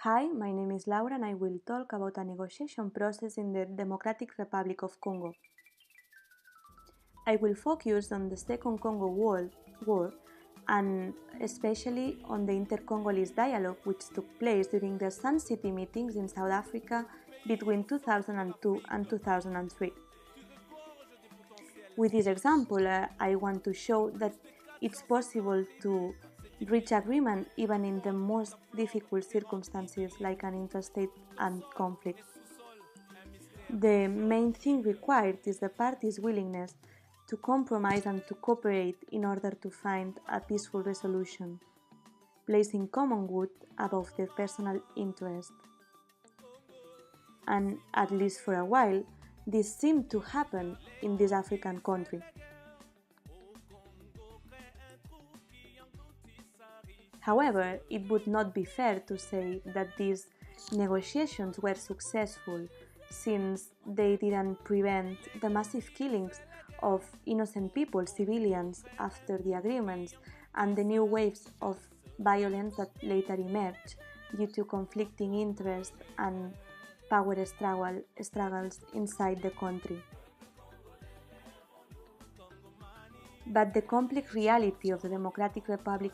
Hi, my name is Laura and I will talk about a negotiation process in the Democratic Republic of Congo. I will focus on the Second Congo War and especially on the inter-Congolese dialogue which took place during the Sun City meetings in South Africa between 2002 and 2003. With this example, I want to show that it's possible to reach agreement even in the most difficult circumstances like an interstate armed conflict. The main thing required is the parties' willingness to compromise and to cooperate in order to find a peaceful resolution, placing common good above their personal interest. And at least for a while, this seemed to happen in this African country. However, it would not be fair to say that these negotiations were successful, since they didn't prevent the massive killings of innocent people, civilians, after the agreements, and the new waves of violence that later emerged due to conflicting interests and power struggles inside the country. But the complex reality of the Democratic Republic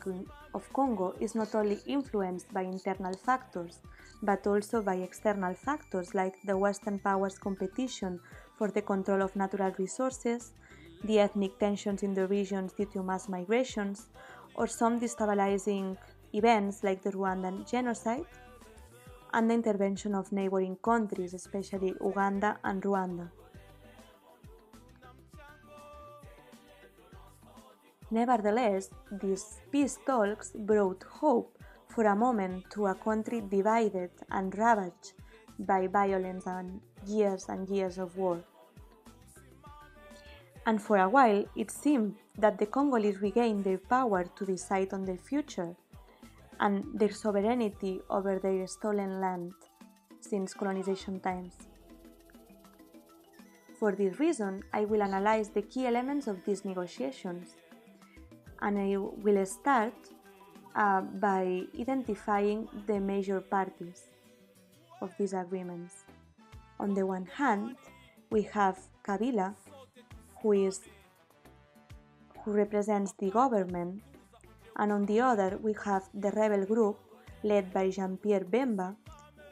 of Congo is not only influenced by internal factors, but also by external factors like the Western powers' competition for the control of natural resources, the ethnic tensions in the regions due to mass migrations, or some destabilizing events like the Rwandan genocide, and the intervention of neighboring countries, especially Uganda and Rwanda. Nevertheless, these peace talks brought hope for a moment to a country divided and ravaged by violence and years of war. And for a while, it seemed that the Congolese regained their power to decide on their future and their sovereignty over their stolen land since colonization times. For this reason, I will analyze the key elements of these negotiations, and I will start by identifying the major parties of these agreements. On the one hand, we have Kabila, who represents the government, and on the other we have the rebel group led by Jean-Pierre Bemba,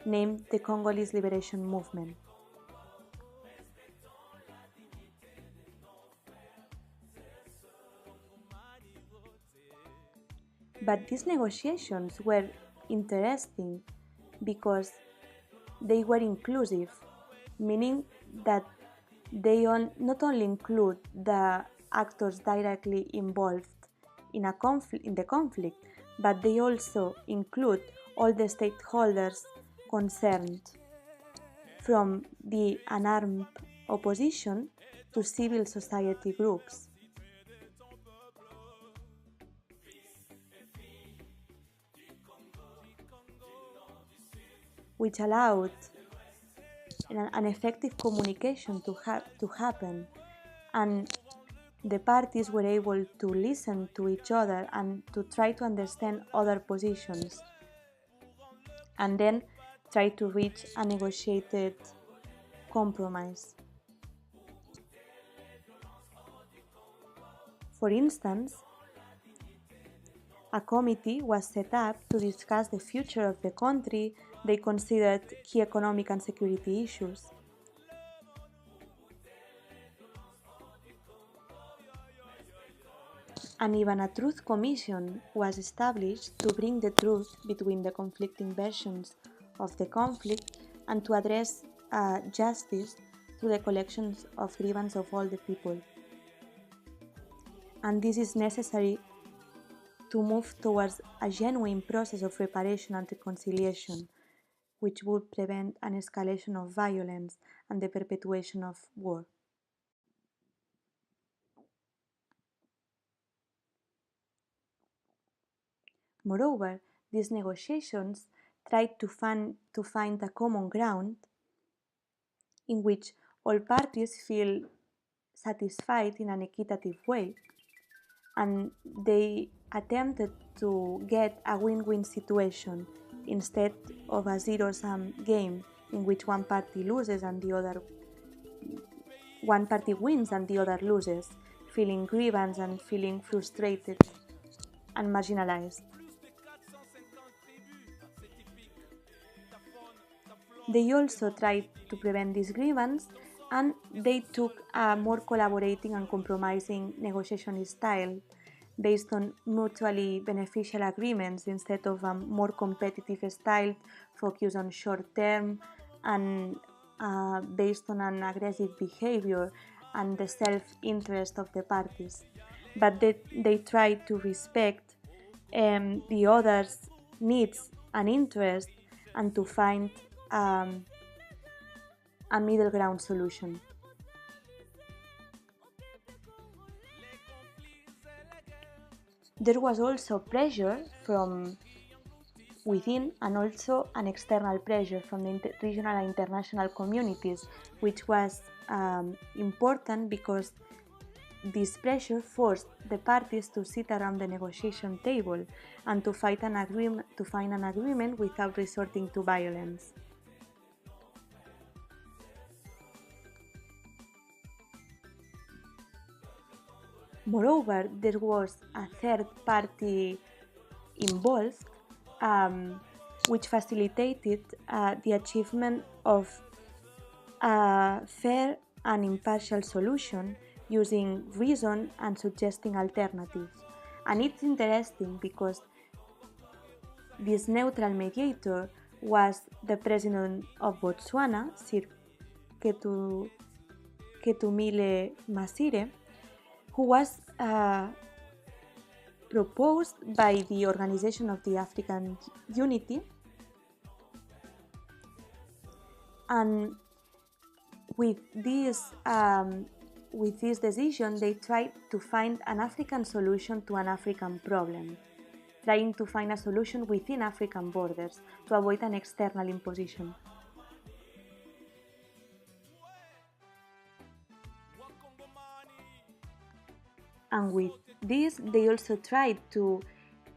named the Congolese Liberation Movement. But these negotiations were interesting because they were inclusive, meaning that they not only include the actors directly involved in the conflict, but they also include all the stakeholders concerned, from the unarmed opposition to civil society groups. Which allowed an effective communication to happen, and the parties were able to listen to each other and to try to understand other positions, and then try to reach a negotiated compromise. For instance, a committee was set up to discuss the future of the country. They considered key economic and security issues. And even a truth commission was established to bring the truth between the conflicting versions of the conflict and to address justice through the collections of grievances of all the people. And this is necessary to move towards a genuine process of reparation and reconciliation, which would prevent an escalation of violence and the perpetuation of war. Moreover, these negotiations tried to find a common ground in which all parties feel satisfied in an equitable way, and they attempted to get a win-win situation instead of a zero-sum game in which one party loses and one party wins and the other loses, feeling grievance and feeling frustrated and marginalized. They also tried to prevent this grievance, and they took a more collaborating and compromising negotiation style based on mutually beneficial agreements instead of a more competitive style focused on short term and based on an aggressive behavior and the self-interest of the parties. But they tried to respect the other's needs and interests and to find a middle ground solution. There was also pressure from within and also an external pressure from the regional and international communities, which was important because this pressure forced the parties to sit around the negotiation table and to find an agreement without resorting to violence. Moreover, there was a third party involved, which facilitated the achievement of a fair and impartial solution using reason and suggesting alternatives. And it's interesting because this neutral mediator was the president of Botswana, Sir Ketumile Masire, who was proposed by the Organization of the African Unity, and with this decision they tried to find an African solution to an African problem, trying to find a solution within African borders to avoid an external imposition. And with this, they also tried to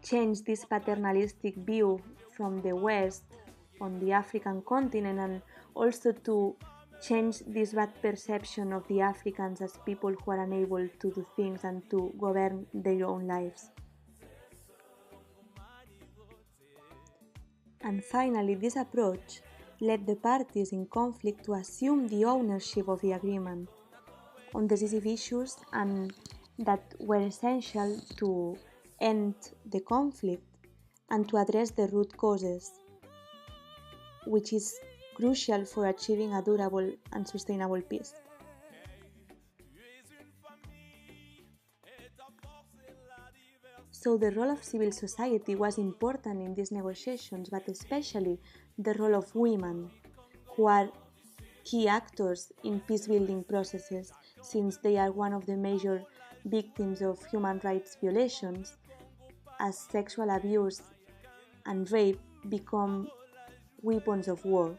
change this paternalistic view from the West on the African continent, and also to change this bad perception of the Africans as people who are unable to do things and to govern their own lives. And finally, this approach led the parties in conflict to assume the ownership of the agreement on decisive issues and that were essential to end the conflict and to address the root causes, which is crucial for achieving a durable and sustainable peace. So the role of civil society was important in these negotiations, but especially the role of women, who are key actors in peace-building processes, since they are one of the major victims of human rights violations, as sexual abuse and rape become weapons of war.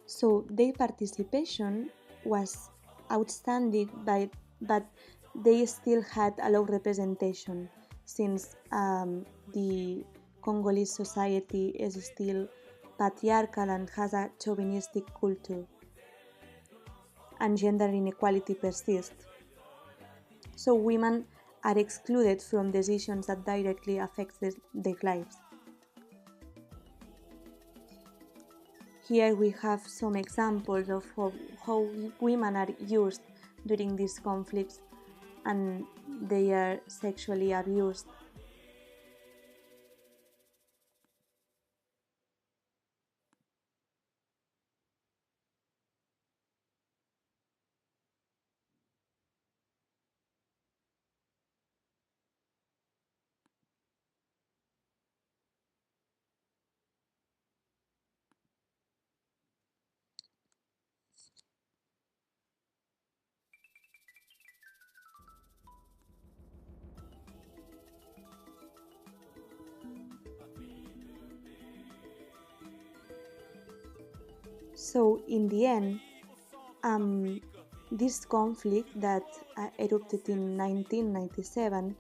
So their participation was outstanding, but they still had a low representation, since the Congolese society is still patriarchal and has a chauvinistic culture, and gender inequality persists. So women are excluded from decisions that directly affect their lives. Here we have some examples of how women are used during these conflicts and they are sexually abused. So in the end, this conflict that erupted in 1997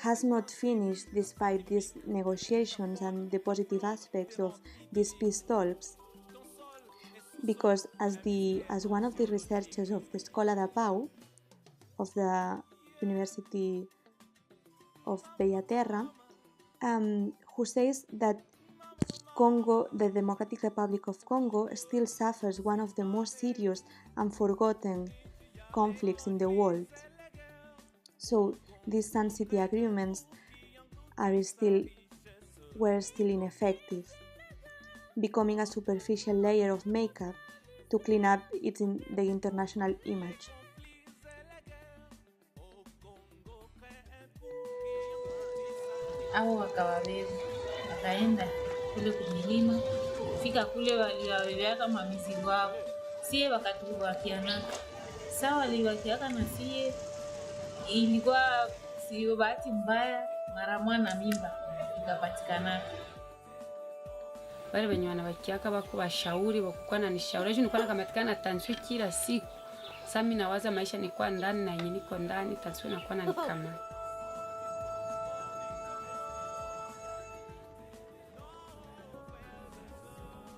has not finished despite these negotiations and the positive aspects of these peace talks, because as one of the researchers of the Escola da Pau of the University of Bellaterra, who says that Congo, the Democratic Republic of Congo, still suffers one of the most serious and forgotten conflicts in the world. So these Sun City agreements were still ineffective, becoming a superficial layer of makeup to clean up the international image. Au wakawabeba wakaenda kule kumilima, fika kule waliwawelea kama mizigo wao, sie wakatuwakianaka sawa, waliwakiaka na sie ilikuwa sio bahati mbaya, mara mwana mimba ikapatikana. Wale wenye wanawakiaka wako washauri wakukuwa na nishauri, nilikuwa nakamatikana tanswi kila siku. Sasa mimi nawaza maisha nilikuwa ndani na yenye niko ndani, tanswi nakuwa na nikama.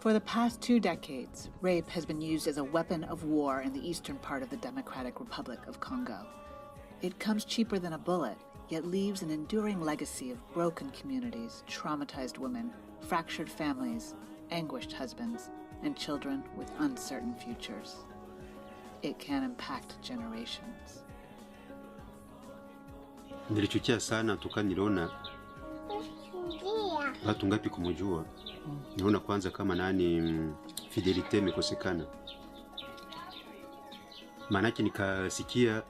For the past 2 decades, rape has been used as a weapon of war in the eastern part of the Democratic Republic of Congo. It comes cheaper than a bullet, yet leaves an enduring legacy of broken communities, traumatized women, fractured families, anguished husbands, and children with uncertain futures. It can impact generations. Nilichukia sana toka niliona watu ngapi kumujua. Niona kwanza kama nani fidelite imekosekana. Maanake nikasikia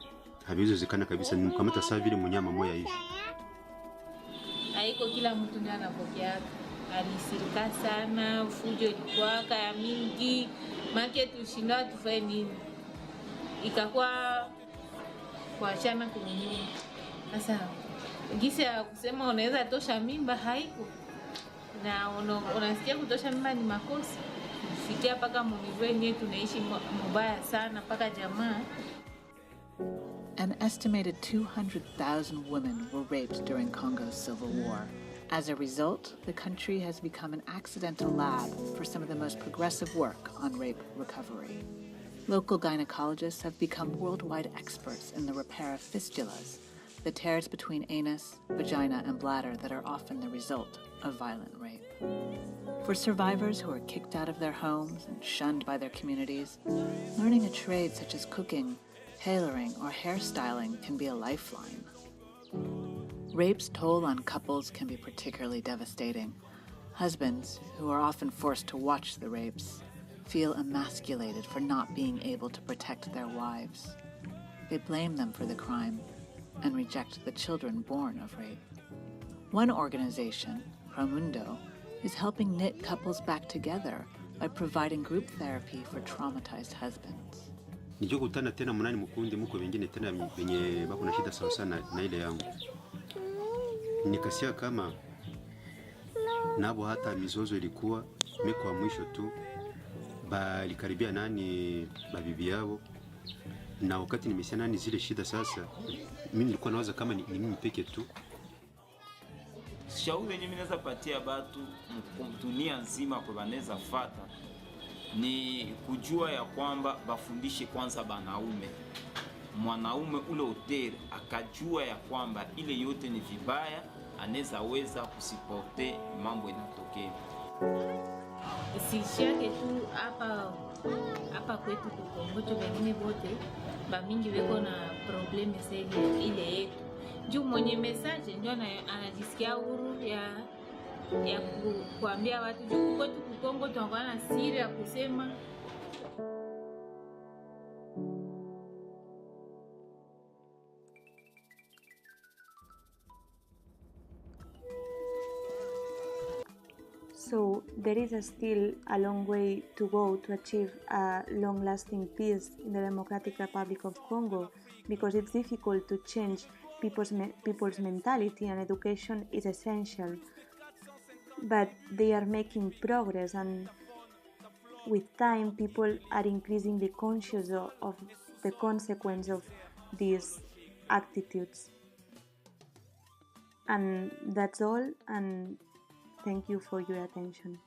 haviwezekana kabisa, nimkamata saa vile mnyama moya hivi. Haiko kila mtu ndiye anapokea. Alisirika sana, fujo ilikuwa ya mingi, make tushinda tufanye nini. Ikakuwa kuachana kunyuma. Sasa gisi ya kusema unaweza tosha mimba haiko. Na unasikia kutosha mimba ni makosa. Fikia paka mwivenye tunaishi mbaya sana paka jamaa. An estimated 200,000 women were raped during Congo's civil war. As a result, the country has become an accidental lab for some of the most progressive work on rape recovery. Local gynecologists have become worldwide experts in the repair of fistulas, the tears between anus, vagina, and bladder that are often the result of violent rape. For survivors who are kicked out of their homes and shunned by their communities, learning a trade such as cooking, tailoring, or hairstyling can be a lifeline. Rape's toll on couples can be particularly devastating. Husbands, who are often forced to watch the rapes, feel emasculated for not being able to protect their wives. They blame them for the crime and reject the children born of rape. One organization, Promundo, is helping knit couples back together by providing group therapy for traumatized husbands. Nijokutana tena mnani mkundi muko wengine tena wenye bako na shida sawa sana na ile yangu. Nikasia kama nabo hata mizozo ilikuwa meko wa mwisho tu balikaribia nani babibi yao, na wakati nimesia nani zile shida sasa mimi nilikuwa nawaza kama ni mimi peke tu. Shauri yenye mimi naweza patia watu dunia nzima kwa banaweza fata ni kujua ya kwamba bafundishe kwanza banaume. Mwanaume ule hotel akajua ya kwamba ile yote ni vibaya, anaweza weza kusipote mambo inatokea. Isishake tu hapa kwetu Kongo, tu wengine wote bamingi weko na probleme sasa ile yetu. Juu mwenye message ndio anajisikia huru ya kuambia watu juu kwetu Kongo tunakuwa na siri ya kusema. So there is still a long way to go to achieve a long-lasting peace in the Democratic Republic of Congo, because it's difficult to change people's mentality, and education is essential. But they are making progress, and with time people are increasingly conscious of the consequence of these attitudes. And that's all, and thank you for your attention.